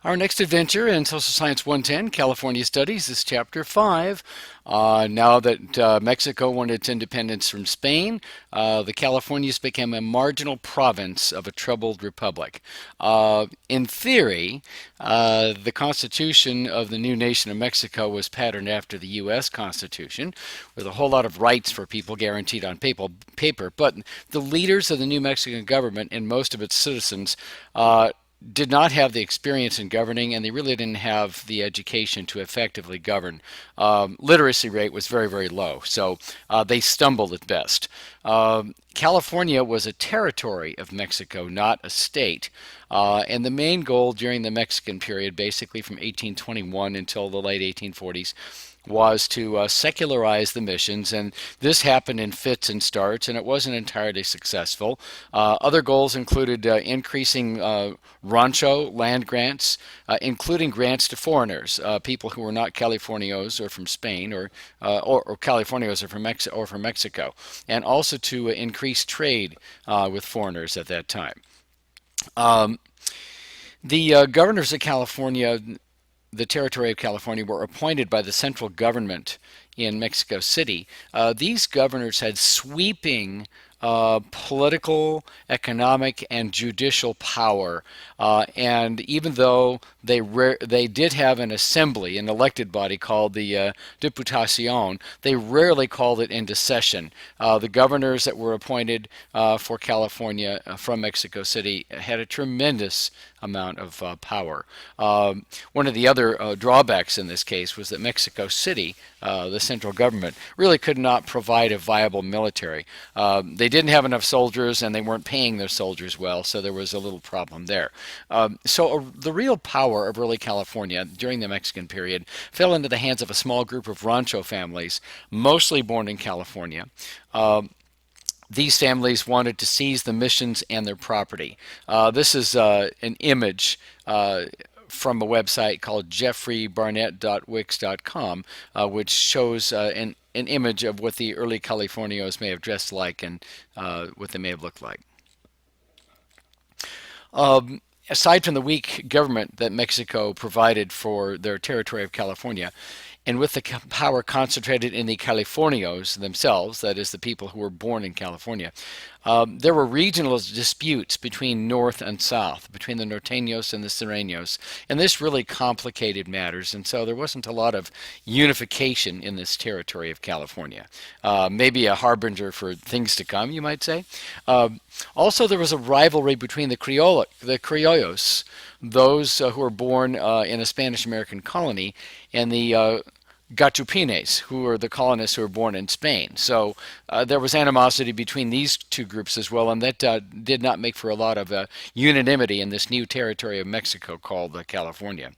Our next adventure in Social Science 110, California Studies, is Chapter 5. Now that Mexico won its independence from Spain, the Californias became a marginal province of a troubled republic. In theory, the Constitution of the new nation of Mexico was patterned after the U.S. Constitution, with a whole lot of rights for people guaranteed on paper. But the leaders of the new Mexican government and most of its citizens did not have the experience in governing, and they really didn't have the education to effectively govern. Literacy rate was very, very low, so they stumbled at best. California was a territory of Mexico, not a state. And the main goal during the Mexican period, basically from 1821 until the late 1840s, was to secularize the missions, and this happened in fits and starts, and it wasn't entirely successful. Other goals included increasing rancho land grants, including grants to foreigners, people who were not Californios or from Spain, or Californios or from Mexico, and also to increase trade with foreigners at that time. Um, the governors of California, the territory of California, were appointed by the central government in Mexico City. These governors had sweeping political, economic, and judicial power. And even though they did have an assembly, an elected body called the Diputación, they rarely called it into session. The governors that were appointed for California from Mexico City had a tremendous amount of power. One of the other drawbacks in this case was that Mexico City, the central government, really could not provide a viable military. They didn't have enough soldiers, and they weren't paying their soldiers well, so there was a little problem there. The real power of early California during the Mexican period fell into the hands of a small group of rancho families, mostly born in California. These families wanted to seize the missions and their property. This is an image from a website called jeffreybarnett.wix.com, which shows an image of what the early Californios may have dressed like and what they may have looked like. Aside from the weak government that Mexico provided for their territory of California, and with the power concentrated in the Californios themselves, that is, the people who were born in California, there were regional disputes between North and South, between the Norteños and the Sureños, and this really complicated matters, and so there wasn't a lot of unification in this territory of California. Maybe a harbinger for things to come, you might say. Also, there was a rivalry between the Criollos, those who were born in a Spanish-American colony, and the Gatupines, who were the colonists who were born in Spain. So there was animosity between these two groups as well, and that did not make for a lot of unanimity in this new territory of Mexico called California.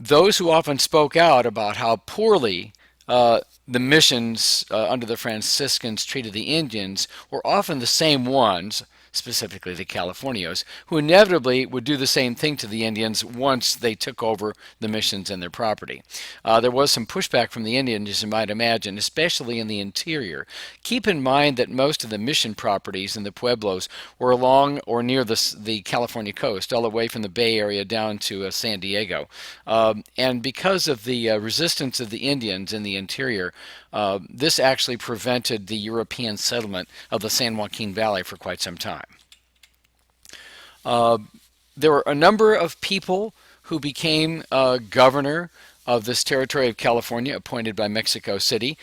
Those who often spoke out about how poorly the missions under the Franciscans treated the Indians were often the same ones, specifically the Californios, who inevitably would do the same thing to the Indians once they took over the missions and their property. There was some pushback from the Indians, as you might imagine, especially in the interior. Keep in mind that most of the mission properties in the pueblos were along or near the California coast, all the way from the Bay Area down to San Diego. And because of the resistance of the Indians in the interior, this actually prevented the European settlement of the San Joaquin Valley for quite some time. There were a number of people who became governor of this territory of California, appointed by Mexico City.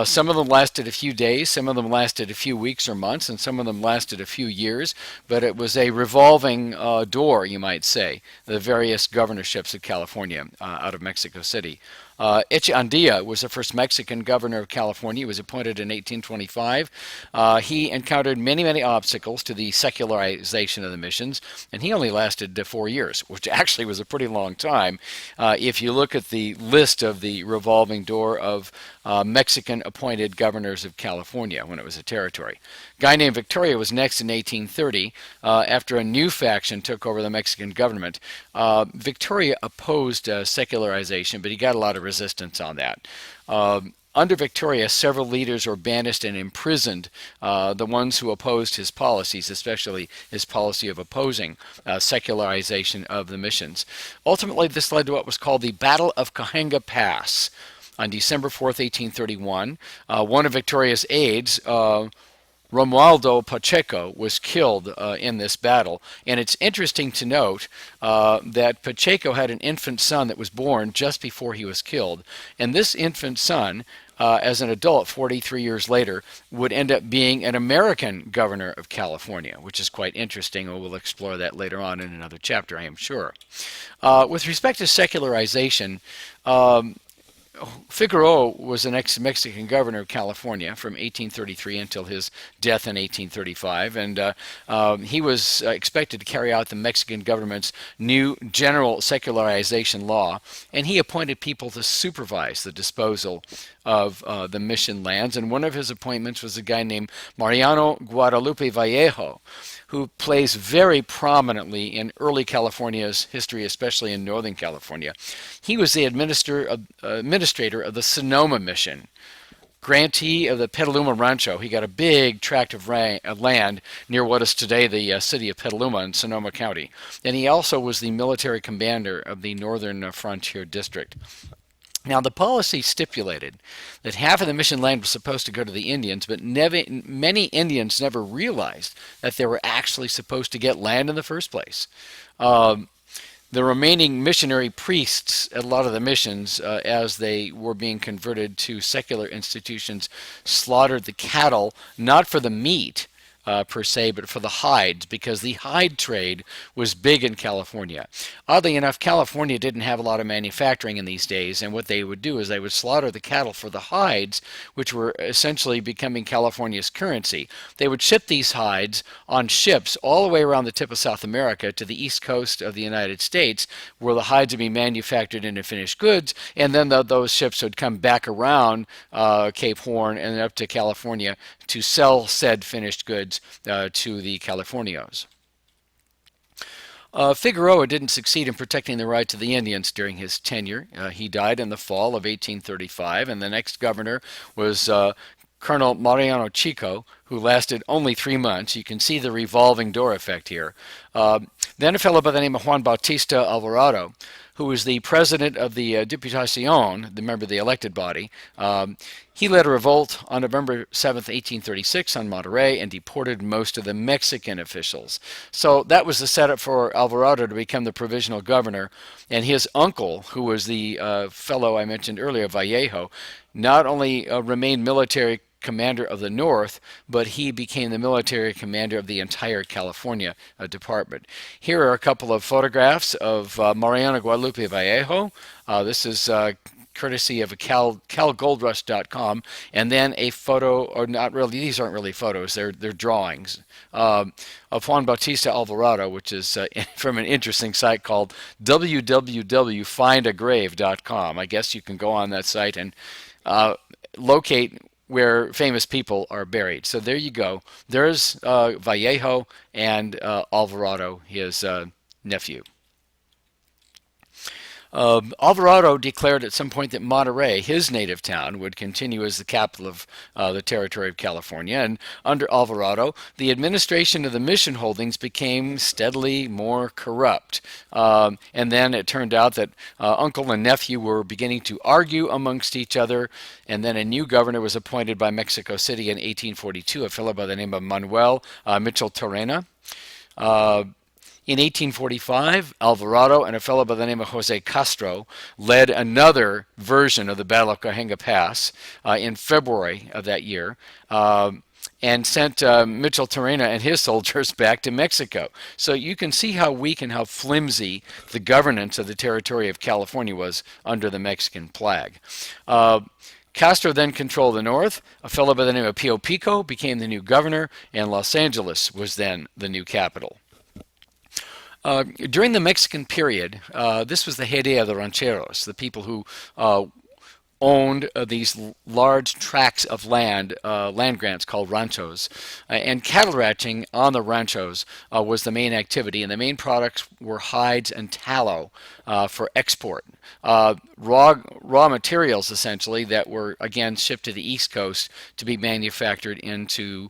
Some of them lasted a few days, some of them lasted a few weeks or months, and some of them lasted a few years, but it was a revolving door, you might say, the various governorships of California out of Mexico City. Echeandía was the first Mexican governor of California. He was appointed in 1825. He encountered many, many obstacles to the secularization of the missions, and he only lasted 4 years, which actually was a pretty long time if you look at the list of the revolving door of Mexican-appointed governors of California when it was a territory. A guy named Victoria was next in 1830 after a new faction took over the Mexican government. Victoria opposed secularization, but he got a lot of resistance on that. Under Victoria, several leaders were banished and imprisoned, the ones who opposed his policies, especially his policy of opposing secularization of the missions. Ultimately, this led to what was called the Battle of Cahenga Pass. On December 4th, 1831, one of Victoria's aides, Romualdo Pacheco, was killed in this battle. And it's interesting to note that Pacheco had an infant son that was born just before he was killed. And this infant son, as an adult 43 years later, would end up being an American governor of California, which is quite interesting. We'll explore that later on in another chapter, I am sure. With respect to secularization, Figueroa was an ex-Mexican governor of California from 1833 until his death in 1835, and he was expected to carry out the Mexican government's new general secularization law, and he appointed people to supervise the disposal of the mission lands, and one of his appointments was a guy named Mariano Guadalupe Vallejo, who plays very prominently in early California's history, especially in Northern California. He was the administrator of the Sonoma Mission, grantee of the Petaluma Rancho. He got a big tract of land near what is today the city of Petaluma in Sonoma County. And he also was the military commander of the Northern Frontier District. Now, the policy stipulated that half of the mission land was supposed to go to the Indians, but many Indians never realized that they were actually supposed to get land in the first place. The remaining missionary priests at a lot of the missions, as they were being converted to secular institutions, slaughtered the cattle not for the meat, per se, but for the hides, because the hide trade was big in California. Oddly enough, California didn't have a lot of manufacturing in these days, and what they would do is they would slaughter the cattle for the hides, which were essentially becoming California's currency. They would ship these hides on ships all the way around the tip of South America to the east coast of the United States, where the hides would be manufactured into finished goods, and then those ships would come back around Cape Horn and up to California to sell said finished goods to the Californios. Figueroa didn't succeed in protecting the rights of the Indians during his tenure. He died in the fall of 1835, and the next governor was Colonel Mariano Chico, who lasted only 3 months. You can see the revolving door effect here. Then a fellow by the name of Juan Bautista Alvarado, who was the president of the Diputación, the member of the elected body. He led a revolt on November 7th, 1836 on Monterey and deported most of the Mexican officials. So that was the setup for Alvarado to become the provisional governor. And his uncle, who was the fellow I mentioned earlier, Vallejo, not only remained military commander of the North, but he became the military commander of the entire California department. Here are a couple of photographs of Mariano Guadalupe Vallejo. This is courtesy of calgoldrush.com, and then a photo, or not really, these aren't really photos, they're drawings, of Juan Bautista Alvarado, which is from an interesting site called www.findagrave.com. I guess you can go on that site and locate where famous people are buried. So there you go. There's Vallejo and Alvarado, his nephew. Alvarado declared at some point that Monterey, his native town, would continue as the capital of the territory of California. And under Alvarado, the administration of the mission holdings became steadily more corrupt. And then it turned out that uncle and nephew were beginning to argue amongst each other. And then a new governor was appointed by Mexico City in 1842, a fellow by the name of Manuel Mitchell Torrena. In 1845, Alvarado and a fellow by the name of Jose Castro led another version of the Battle of Cahenga Pass in February of that year, and sent Mitchell Torrena and his soldiers back to Mexico. So you can see how weak and how flimsy the governance of the territory of California was under the Mexican flag. Castro then controlled the north. A fellow by the name of Pio Pico became the new governor, and Los Angeles was then the new capital. During the Mexican period, this was the heyday of the rancheros, the people who owned these large tracts of land, land grants called ranchos. And cattle ranching on the ranchos was the main activity, and the main products were hides and tallow for export. Raw materials, essentially, that were, again, shipped to the East Coast to be manufactured into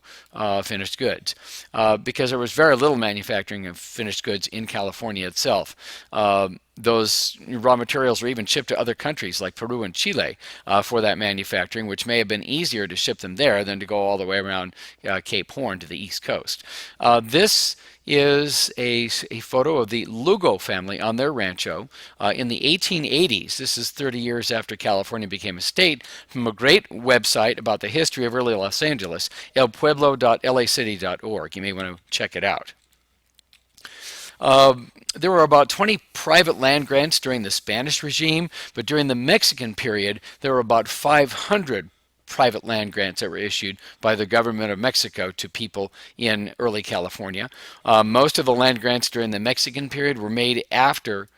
finished goods. Because there was very little manufacturing of finished goods in California itself. Those raw materials were even shipped to other countries like Peru and Chile for that manufacturing, which may have been easier to ship them there than to go all the way around Cape Horn to the East Coast. This is a photo of the Lugo family on their rancho in the 1880s. This is 30 years after California became a state, from a great website about the history of early Los Angeles, elpueblo.lacity.org. You may want to check it out. There were about 20 private land grants during the Spanish regime, but during the Mexican period, there were about 500 private land grants that were issued by the government of Mexico to people in early California. Most of the land grants during the Mexican period were made after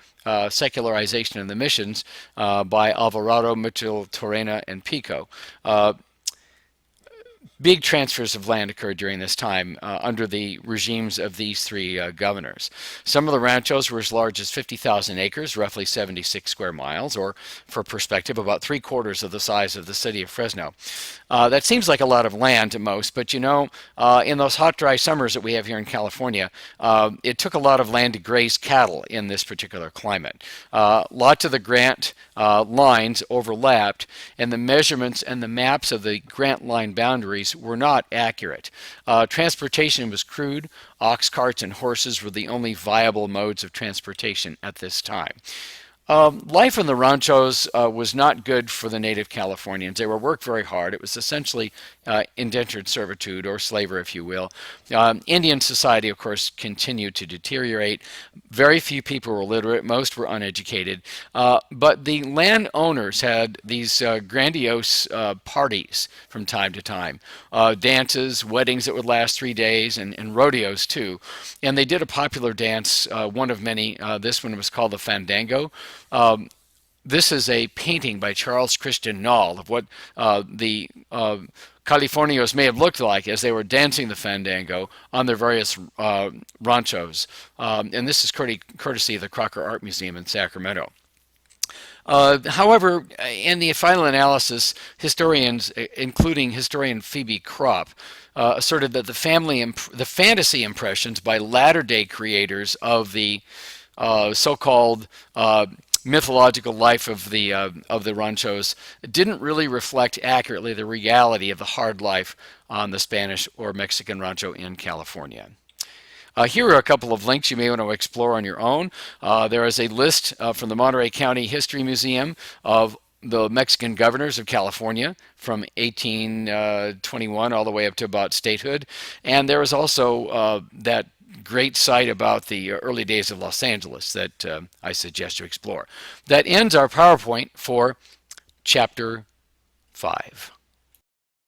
secularization of the missions by Alvarado, Mitchell, Torrena, and Pico. Big transfers of land occurred during this time under the regimes of these three governors. Some of the ranchos were as large as 50,000 acres, roughly 76 square miles, or for perspective, about 3/4 of the size of the city of Fresno. That seems like a lot of land to most, but you know, in those hot, dry summers that we have here in California, it took a lot of land to graze cattle in this particular climate. Lots of the grant lines overlapped, and the measurements and the maps of the grant line boundaries were not accurate. Transportation was crude. Ox carts and horses were the only viable modes of transportation at this time. Life in the ranchos was not good for the native Californians. They were worked very hard. It was essentially indentured servitude, or slavery, if you will. Indian society, of course, continued to deteriorate. Very few people were literate. Most were uneducated. But the landowners had these grandiose parties from time to time. Dances, weddings that would last 3 days, and rodeos, too. And they did a popular dance, one of many. This one was called the Fandango. This is a painting by Charles Christian Nall of what the Californios may have looked like as they were dancing the fandango on their various ranchos. And this is courtesy of the Crocker Art Museum in Sacramento. However, in the final analysis, historians, including historian Phoebe Kropp, asserted that the fantasy impressions by latter-day creators of the so-called mythological life of the ranchos didn't really reflect accurately the reality of the hard life on the Spanish or Mexican rancho in California. Here are a couple of links you may want to explore on your own. There is a list from the Monterey County History Museum of the Mexican governors of California from 1821 all the way up to about statehood. And there is also that great site about the early days of Los Angeles that I suggest you explore. That ends our PowerPoint for Chapter 5.